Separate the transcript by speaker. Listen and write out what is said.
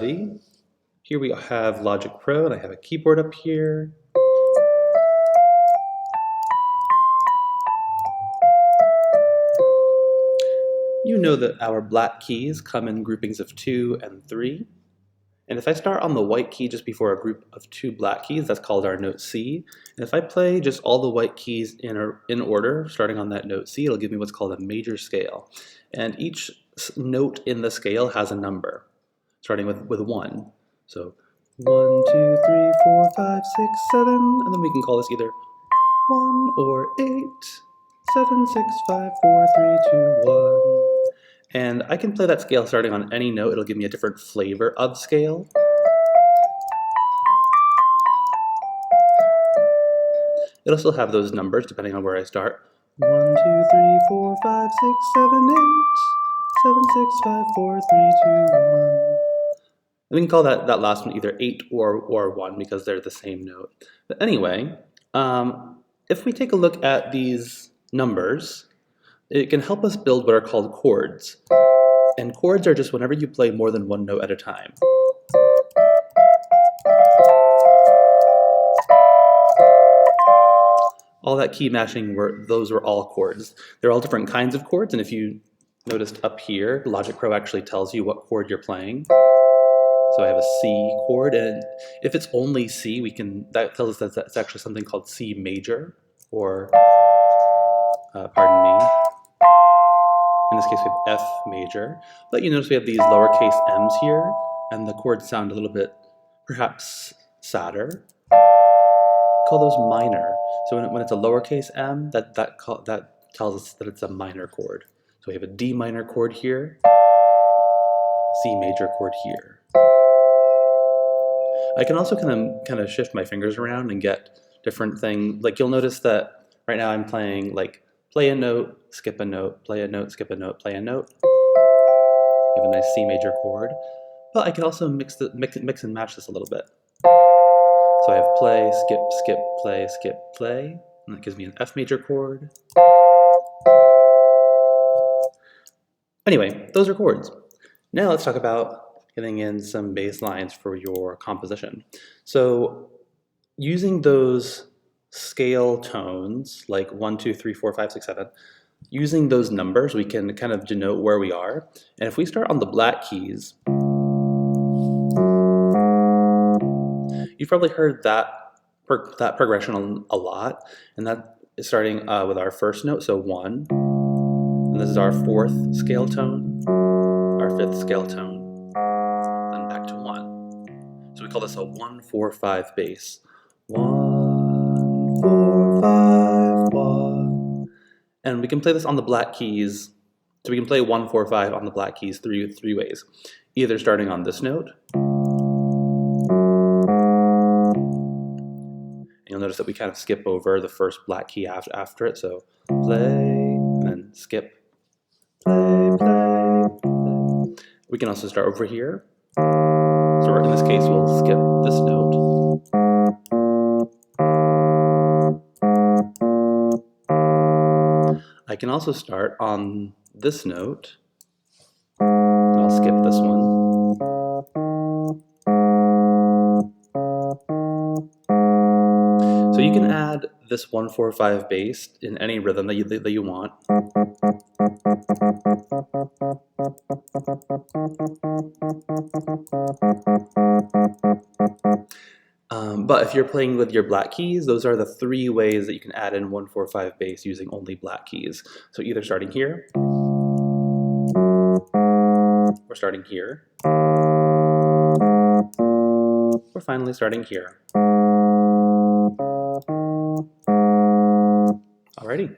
Speaker 1: Here we have Logic Pro, and I have a keyboard up here. You know that our black keys come in groupings of 2 and 3. And if I start on the white key just before a group of 2 black keys, that's called our note C. And if I play just all the white keys in order, starting on that note C, it'll give me what's called a major scale. And each note in the scale has a number, starting with 1. So 1, 2, 3, 4, 5, 6, 7, and then we can call this either 1 or 8, 7, 6, 5, 4, 3, 2, 1. And I can play that scale starting on any note. It'll give me a different flavor of scale. It'll still have those numbers depending on where I start. 1, 2, 3, 4, 5, 6, 7, 8, 7, 6, 5, 4, 3, 2, 1. And we can call that last one either 8 or 1 because they're the same note. But anyway, if we take a look at these numbers, it can help us build what are called chords. And chords are just whenever you play more than one note at a time. All that key matching, those were all chords. They're all different kinds of chords, and if you noticed up here, Logic Pro actually tells you what chord you're playing. So I have a C chord, and if it's only C, that tells us that that's actually something called C major, or, pardon me, in this case we have F major. But you notice we have these lowercase m's here, and the chords sound a little bit, perhaps, sadder. Call those minor. So when it's a lowercase m, that tells us that it's a minor chord. So we have a D minor chord here, C major chord here. I can also kind of shift my fingers around and get different things. Like you'll notice that right now I'm playing like play a note, skip a note, play a note, skip a note, play a note. I have a nice C major chord. But I can also mix and match this a little bit. So I have play, skip, skip, play, and that gives me an F major chord. Anyway, those are chords. Now let's talk about getting in some bass lines for your composition. So using those scale tones, like 1, 2, 3, 4, 5, 6, 7, using those numbers, we can kind of denote where we are. And if we start on the black keys, you've probably heard that progression a lot, and that is starting with our first note, so 1. And this is our 4th scale tone, our 5th scale tone, then back to 1. So we call this a 1, 4, 5 bass. 1, 4, 5, 1. And we can play this on the black keys. So we can play 1, 4, 5 on the black keys three ways. Either starting on this note, you'll notice that we kind of skip over the first black key after it, so play, and then skip, play, play, play. We can also start over here. So in this case, we'll skip this note. I can also start on this note, and I'll skip this one. So you can add this 1, 4, 5 bass in any rhythm that you want. But if you're playing with your black keys, those are the 3 ways that you can add in 1, 4, 5 bass using only black keys. So either starting here, or starting here, or finally starting here. Alrighty.